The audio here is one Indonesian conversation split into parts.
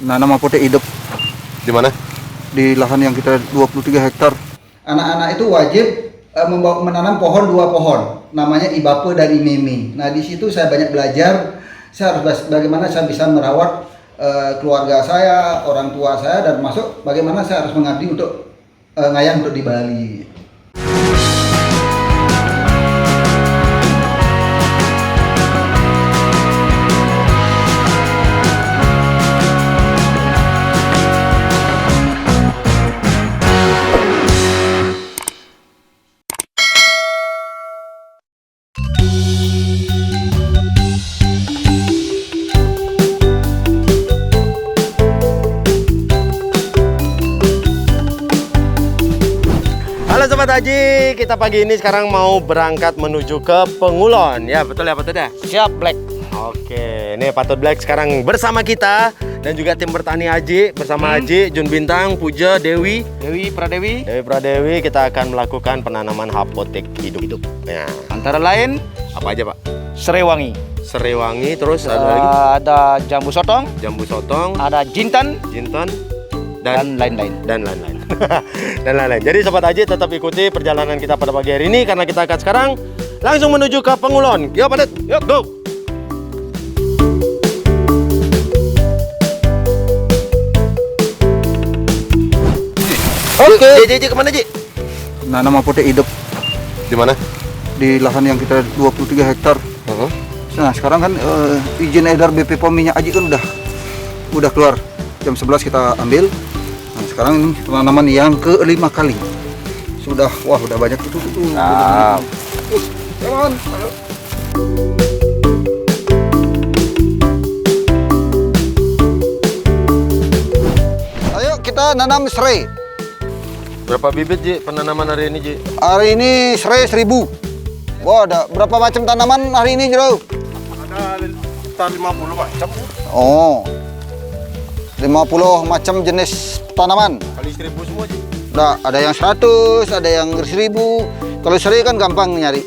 nanam apotek hidup. Di mana? Di lahan yang kita 23 hektar. Anak-anak itu wajib menanam pohon 2 pohon, namanya Ibape dan Imemi. Nah di situ saya banyak belajar, saya harus bagaimana saya bisa merawat keluarga saya, orang tua saya, dan masuk bagaimana saya harus mengabdi untuk ngayam untuk di Bali. Halo Sobat Haji, kita pagi ini sekarang mau berangkat menuju ke Pengulon. Ya betul ya Patut ya? Siap, Black. Oke, ini Patut Black sekarang bersama kita dan juga tim bertani Haji bersama Haji, Jun Bintang, Puja, Dewi Pradewi. Kita akan melakukan penanaman apotek hidup. Ya. Antara lain Apa aja Pak? serewangi, Terus ada lagi ada jambu sotong, ada jintan, dan lain-lain. dan lain-lain. Dan lain-lain. Jadi Sobat Haji tetap ikuti perjalanan kita pada pagi hari ini karena kita akan sekarang langsung menuju ke Pengulon. Yuk Patut, yuk go. Oke. Ji kemana Ji? Nanam apotek hidup Di mana? di lahan yang kita 23 hektar. Nah sekarang kan izin edar BP POM minyak Aji kan udah keluar. Jam 11 kita ambil. Nah, sekarang ini penanaman yang ke-5 kali. Udah banyak itu. Nah. Come on. Ayo kita nanam serai. Berapa bibit Ji penanaman hari ini Ji? Hari ini serai 1000. Wah, ada berapa macam tanaman hari ini, Jero? Ada sekitar 50 macam. Oh. 50 macam jenis tanaman. Kali 1000 semua Ji. Nah, ada yang 100, ada yang 1000. Kalau serai kan gampang nyari.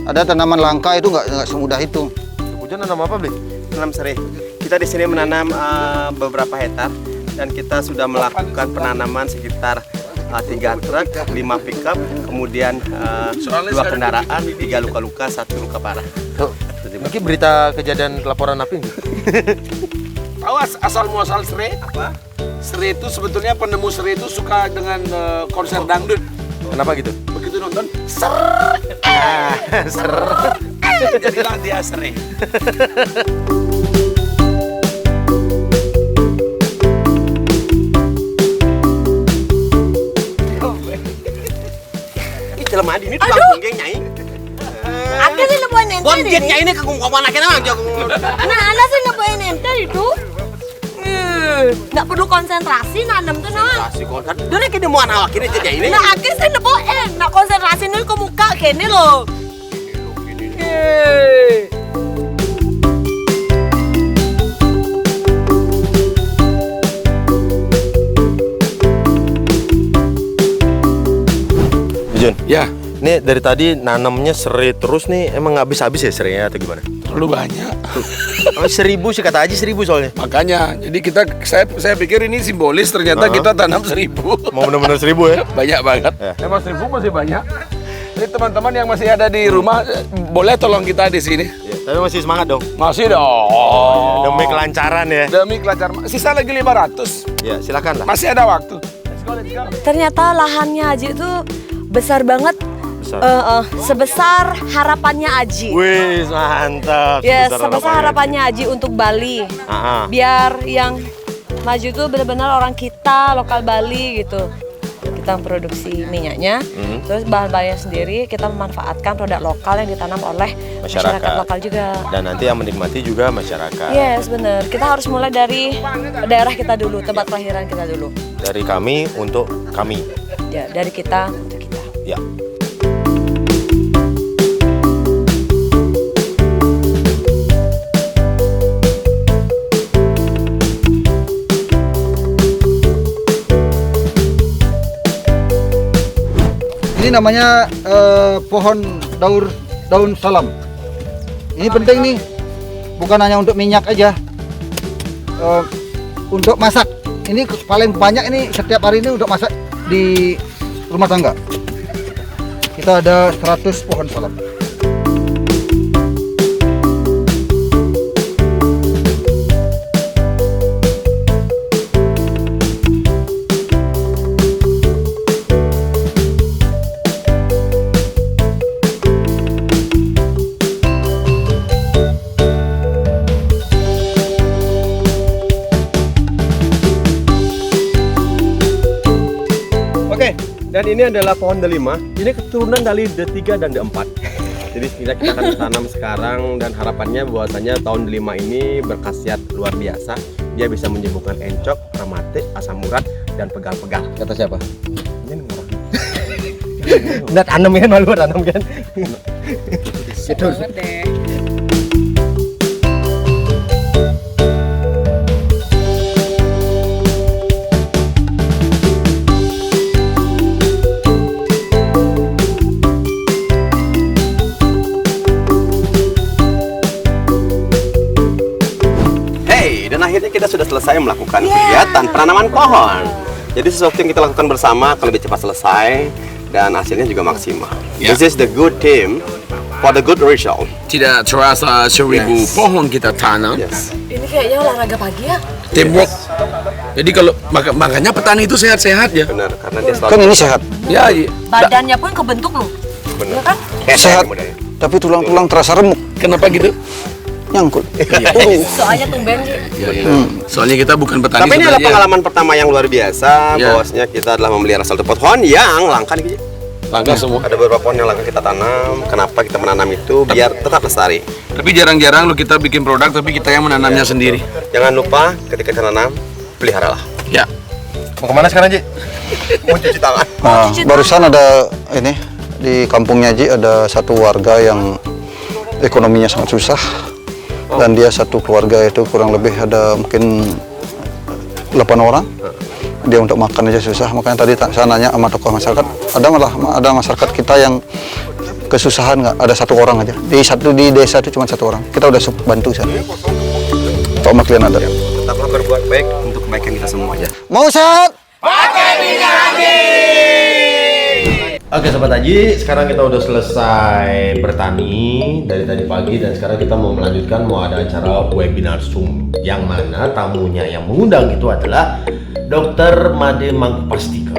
Ada tanaman langka itu nggak semudah itu. Puja nanam apa Bli? Menanam serai. Kita di sini menanam beberapa hektar dan kita sudah melakukan penanaman sekitar 3 truk, 5 pickup, kemudian 2 kendaraan, 3 luka-luka, 1 luka parah. Mungkin berita kejadian laporan api nih. Tahu asal muasal serai? Apa? Serai itu sebetulnya penemu serai itu suka dengan konser dangdut. Kenapa gitu? Begitu nonton, Jadilah dia serai. Ini jelema ini tukang punggeng nyai. Ada sih lebuan ente Bonjetnya ini kagum anaknya mah jagung. Nah, ada sih lebuan ente itu. Nggak perlu konsentrasi nanam tuh nah. Kasih konten. Dulu kita mau awak ini jadi ini. Nah, akhirnya sih lebuan. Nah, konsentrasi nih ke muka gini loh. Jun, ya ini dari tadi nanamnya serai terus nih, emang nggak habis-habis ya serainya atau gimana? terlalu banyak. Oh, 1000 sih kata Haji, 1000 soalnya. Makanya, jadi saya pikir ini simbolis, ternyata kita tanam 1000. Mau bener-bener 1000 ya? Banyak banget. Ya. Emang 1000 masih banyak. Jadi teman-teman yang masih ada di rumah, boleh tolong kita di sini. Ya, tapi masih semangat dong. Masih dong. Demi kelancaran ya. Demi kelancaran. Sisa lagi 500. Ya, silakan lah. Masih ada waktu. Ternyata lahannya Aji itu besar banget. Sebesar harapannya Aji. Wih, mantap. Ya, sebesar harapannya Aji untuk Bali. Biar yang maju itu benar-benar orang kita, lokal Bali gitu. Kita produksi minyaknya, terus bahan-bahannya sendiri kita memanfaatkan produk lokal yang ditanam oleh masyarakat lokal juga. Dan nanti yang menikmati juga masyarakat. Yes, benar. Kita harus mulai dari daerah kita dulu, tempat kelahiran kita dulu. Dari kami untuk kami. Ya, dari kita untuk kita. Ya. Ini namanya pohon daun salam. Ini penting nih, bukan hanya untuk minyak aja. untuk masak. Ini paling banyak ini setiap hari ini untuk masak di rumah tangga. Kita ada 100 pohon salam. Oke, dan ini adalah pohon delima. Ini keturunan dari D3 dan D4. Jadi kita akan tanam sekarang dan harapannya bahwasanya tahun delima ini berkhasiat luar biasa. Dia bisa menyembuhkan encok, rematik, asam urat, dan pegal-pegal. Kata siapa? Ini orang. Nggak tanam kan, malu tanam kan. Itu. Dan akhirnya kita sudah selesai melakukan kegiatan penanaman pohon. Jadi sesuatu yang kita lakukan bersama akan lebih cepat selesai dan hasilnya juga maksimal. This is the good team for the good result. Tidak terasa 1000 pohon kita tanam. Yes. Ini kayaknya olahraga pagi ya. Teamwork. Jadi kalau makanya petani itu sehat-sehat ya. Benar, karena dia selalu Kan ini sehat. Ya, Badannya pun kebentuk loh. benar. Ya kan? Sehat. Tapi tulang-tulang terasa remuk, kenapa gitu? nyangkut. Soalnya tumben sih. Soalnya kita bukan petani. Tapi ini adalah sebenarnya. pengalaman pertama yang luar biasa. Ya. Bahwasanya kita adalah memelihara satu pohon yang langka nih. Langka semua. Ada beberapa pohon yang langka kita tanam. Kenapa kita menanam itu? Biar tetap lestari. Tapi jarang-jarang lo kita bikin produk tapi kita yang menanamnya sendiri. Jangan lupa ketika kita nanam, peliharalah. Ya. Mau kemana sekarang, Ji? Mau cuci tangan. Nah, barusan ada ini di kampungnya Ji ada satu warga yang ekonominya sangat susah dan dia satu keluarga itu kurang lebih ada mungkin 8 orang. Dia untuk makan aja susah, makanya tadi saya nanya sama tokoh masyarakat, ada masyarakat kita yang kesusahan nggak? Ada satu orang aja di desa itu cuma satu orang. Kita udah bantu saya. Kalau kalian ada. Tetaplah berbuat baik untuk kebaikan kita semua aja. Mau sehat? Oke Sobat Haji, sekarang kita udah selesai bertani dari tadi pagi dan sekarang kita mau melanjutkan, mau ada acara webinar Zoom yang mana tamunya yang mengundang itu adalah Dr. Made Mangkupastike.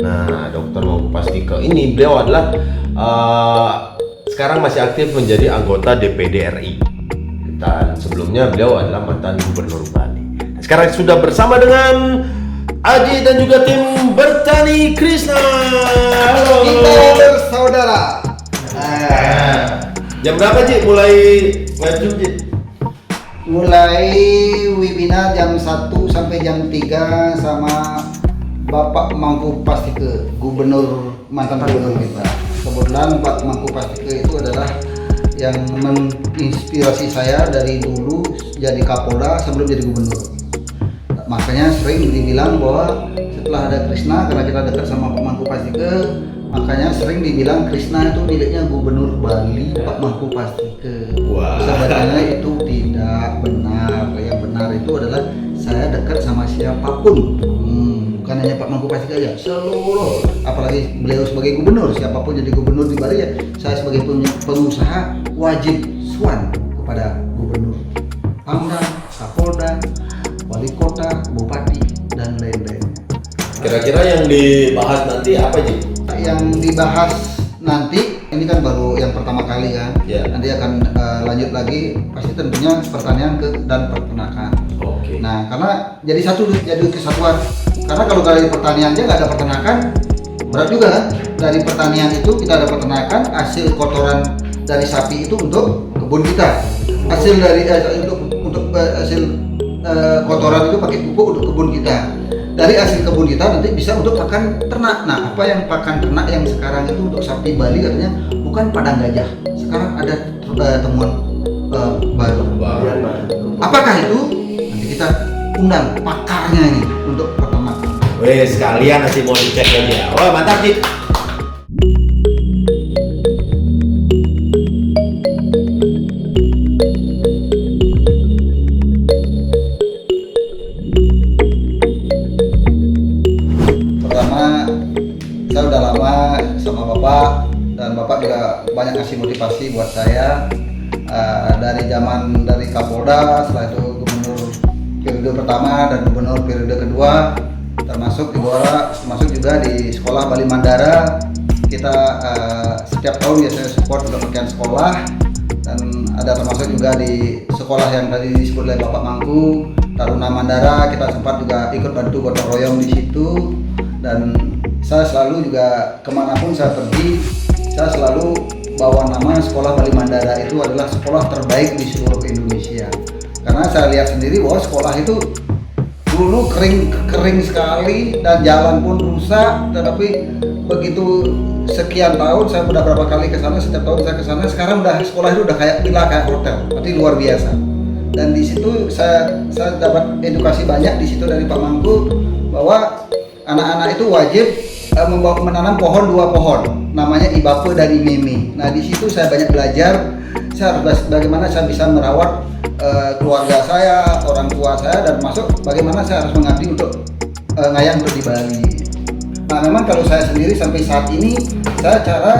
Nah, Dr. Mangkupastike ini beliau adalah sekarang masih aktif menjadi anggota DPD RI dan sebelumnya beliau adalah mantan Gubernur Bali. Sekarang sudah bersama dengan Aji dan juga tim Bertani Krishna. Halo. Kita bersaudara. Jam berapa Ji mulai live Zoom Ji? Mulai webinar jam 1 sampai jam 3 sama Bapak Mangkupastike, mantan gubernur kita. Kebetulan Pak Mangkupastike itu adalah yang menginspirasi saya dari dulu jadi Kapolda sebelum jadi gubernur. Makanya sering dibilang bahwa setelah ada Krishna, karena kita dekat sama Pak Mangkupastike, makanya sering dibilang Krishna itu miliknya Gubernur Bali Pak Mangkupastike. Sebenarnya itu tidak benar. Yang benar itu adalah saya dekat sama siapapun, bukan hanya Pak Mangkupastike aja, seluruh, apalagi beliau sebagai gubernur, siapapun jadi gubernur di Bali ya, saya sebagai pengusaha wajib swan kepada gubernur, pangdam, kapolda, wali kota, bupati, dan lain-lain. Kira-kira yang dibahas nanti apa Ji? Yang dibahas nanti, ini kan baru yang pertama kali kan. Ya. Nanti akan lanjut lagi, pasti tentunya pertanian dan peternakan. Oke. Nah, karena jadi kesatuan. Karena kalau dari pertanian aja nggak ada peternakan, berat juga kan. Dari pertanian itu kita ada peternakan, hasil kotoran dari sapi itu untuk kebun kita. Hasil dari untuk hasil kotoran itu pakai pupuk untuk kebun kita. Dari hasil kebun kita nanti bisa untuk pakan ternak. Nah, apa yang pakan ternak yang sekarang itu untuk sapi Bali katanya bukan padang gajah. Sekarang ada temuan baru. Apakah itu? Nanti kita undang pakarnya ini untuk peternakan. Weh, sekalian nanti mau dicek aja. Wah, mantap Ji. udah lama sama Bapak, dan Bapak juga banyak ngasih motivasi buat saya dari zaman dari Kapolda, setelah itu gubernur periode pertama dan gubernur periode kedua, termasuk juga di sekolah Bali Mandara. Kita setiap tahun biasanya support untuk pakaian sekolah, dan ada termasuk juga di sekolah yang tadi disebut oleh Bapak Mangku, Taruna Mandara. Kita sempat juga ikut bantu gotong royong di situ, dan saya selalu juga kemanapun saya pergi, saya selalu bawa nama sekolah Bali Mandara itu adalah sekolah terbaik di seluruh Indonesia. Karena saya lihat sendiri bahwa sekolah itu dulu kering sekali dan jalan pun rusak, tetapi begitu sekian tahun saya udah berapa kali ke sana, setiap tahun saya ke sana, sekarang udah sekolah itu udah kayak villa, kayak hotel, berarti luar biasa. Dan di situ saya dapat edukasi banyak di situ dari Pak Mangku, bahwa anak-anak itu wajib menanam pohon 2 pohon, namanya Ibape dan Imeme. Nah di situ saya banyak belajar, saya harus bagaimana saya bisa merawat keluarga saya, orang tua saya, dan masuk bagaimana saya harus mengabdi untuk ngayang untuk di Bali. Nah memang kalau saya sendiri sampai saat ini, saya cara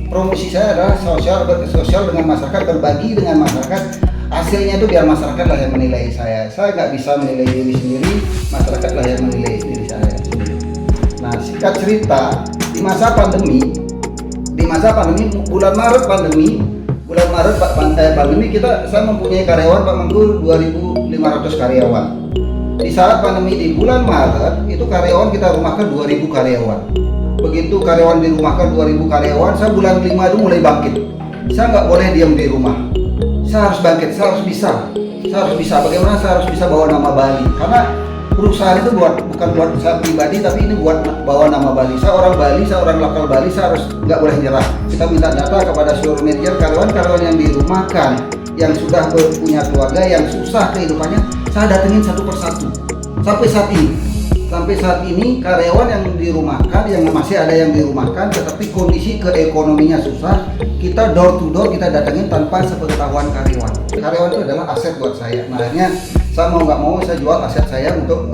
promosi saya adalah sosial dengan masyarakat, berbagi dengan masyarakat. Hasilnya itu biar masyarakat lah yang menilai saya. Saya nggak bisa menilai diri sendiri, masyarakat lah yang menilai diri saya sendiri. Nah singkat cerita, di masa pandemi, bulan Maret pandemi saya mempunyai karyawan Pak Mangku 2.500 karyawan. Di saat pandemi di bulan Maret itu karyawan kita rumahkan 2.000 karyawan. Begitu karyawan dirumahkan 2.000 karyawan, saya bulan 5 itu mulai bangkit. Saya nggak boleh diam di rumah. Saya harus bangkit, saya harus bisa. Bagaimana saya harus bisa bawa nama Bali? Karena perusahaan itu bukan buat saya pribadi, tapi ini buat bawa nama Bali. Saya orang Bali, saya orang lokal Bali, saya harus nggak boleh nyerah. Kita minta data kepada seluruh manajer, karyawan-karyawan yang dirumahkan, yang sudah punya keluarga, yang susah kehidupannya, saya datengin satu persatu. Sampai saat ini karyawan yang dirumahkan, yang masih ada yang dirumahkan, tetapi kondisi keekonominya susah, kita door to door kita datengin tanpa sepengetahuan karyawan. Karyawan itu adalah aset buat saya. Nah akhirnya saya mau nggak mau saya jual aset saya untuk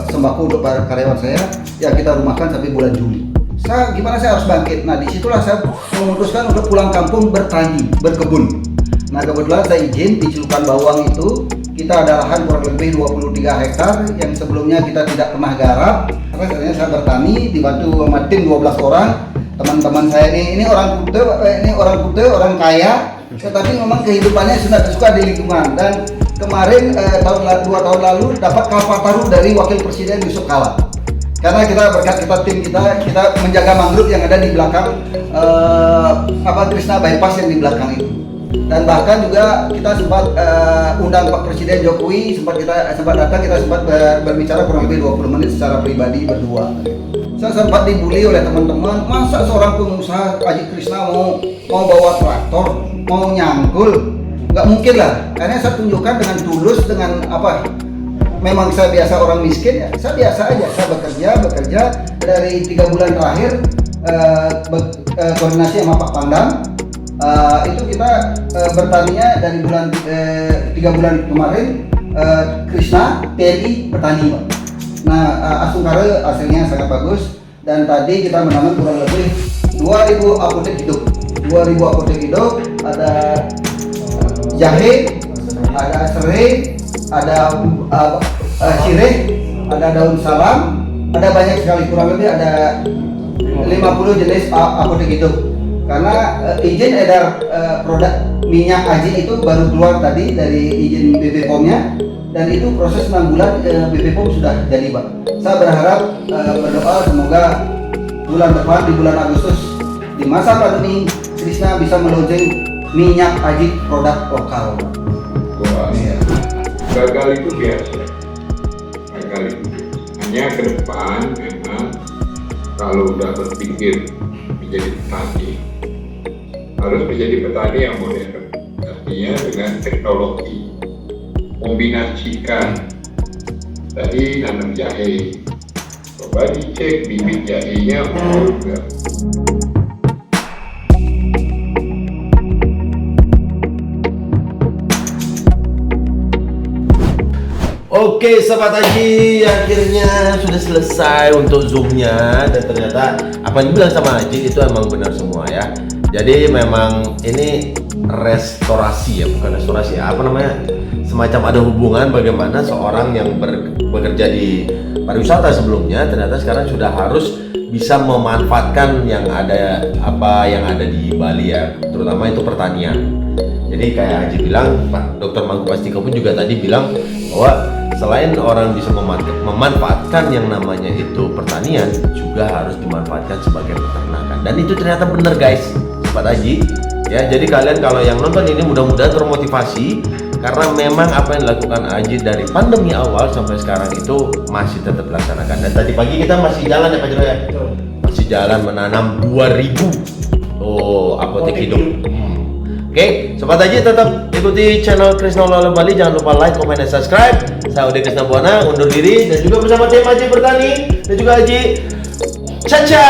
sembako untuk para karyawan saya yang kita rumahkan sampai bulan Juli. Gimana saya harus bangkit? Nah disitulah saya memutuskan untuk pulang kampung bertani, berkebun. Nah kebetulan saya izin di Celukan Bawang itu kita ada lahan kurang lebih 23 hektar yang sebelumnya kita tidak pernah garap. Akhirnya saya bertani dibantu sama tim 12 orang. Teman-teman saya ini orang Kute, orang kaya, tetapi memang kehidupannya suka di lingkungan. Dan kemarin 2 tahun lalu dapat Kalpataru dari Wakil Presiden Yusuf Kala. Karena berkat tim kita menjaga mangrove yang ada di belakang Krishna Bypass yang di belakang itu. Dan bahkan juga kita sempat undang Pak Presiden Jokowi, sempat datang, kita sempat berbicara kurang lebih 20 menit secara pribadi berdua. Saya sempat dibully oleh teman-teman, masa seorang pengusaha Haji Krishna mau bawa traktor, mau nyangkul, nggak mungkin lah. Akhirnya saya tunjukkan dengan tulus, dengan memang saya biasa orang miskin ya, saya biasa aja, saya bekerja dari 3 bulan terakhir koordinasi sama Pak Pangdam. Itu kita bertaninya dari 3 bulan kemarin, Krishna TNI petani Pak. Nah Asungkara hasilnya sangat bagus, dan tadi kita menanam kurang lebih 2.000 apotek hidup. 2.000 apotek hidup, ada jahe, ada serai, ada cireh, ada daun salam, ada banyak sekali, kurang lebih ada 50 jenis apotek hidup. Karena izin edar produk minyak Aji itu baru keluar tadi dari izin BPOM-nya, dan itu proses 6 bulan BPOM sudah jadi Pak. Saya berharap berdoa semoga bulan depan di bulan Agustus di masa pandemi Krishna bisa melonjeng minyak Aji produk lokal. Wah, iya. Gagal itu biasa. Hanya ke depan memang kalau udah berpikir menjadi petani, harus menjadi petani yang modern, artinya dengan teknologi, kombinasikan. Tadi nanam jahe, coba dicek bibit jahenya enggak. Oke. Oke, Sobat Haji, akhirnya sudah selesai untuk zoomnya dan ternyata apa yang dibilang sama Haji itu emang benar semua ya. Jadi memang ini restorasi ya, bukan restorasi ya, apa namanya? Semacam ada hubungan bagaimana seorang yang bekerja di pariwisata sebelumnya ternyata sekarang sudah harus bisa memanfaatkan yang ada di Bali ya, terutama itu pertanian. Jadi kayak Haji bilang, Pak Dr. Mangku Pastiko pun juga tadi bilang bahwa selain orang bisa memanfaatkan yang namanya itu pertanian, juga harus dimanfaatkan sebagai peternakan. Dan itu ternyata benar guys, Sobat Haji. Ya, jadi kalian kalau yang nonton ini mudah-mudahan termotivasi karena memang apa yang dilakukan Haji dari pandemi awal sampai sekarang itu masih tetap dilaksanakan. Dan tadi pagi kita masih jalan ya Pak Jero ya? Masih jalan menanam 2000 apotek hidup. Oke, Sobat Haji tetap ikuti channel Krisna Lola Bali. Jangan lupa like, comment, dan subscribe. Saya Udi Krisna Buana undur diri dan juga bersama tim Haji Bertani dan juga Haji Caca.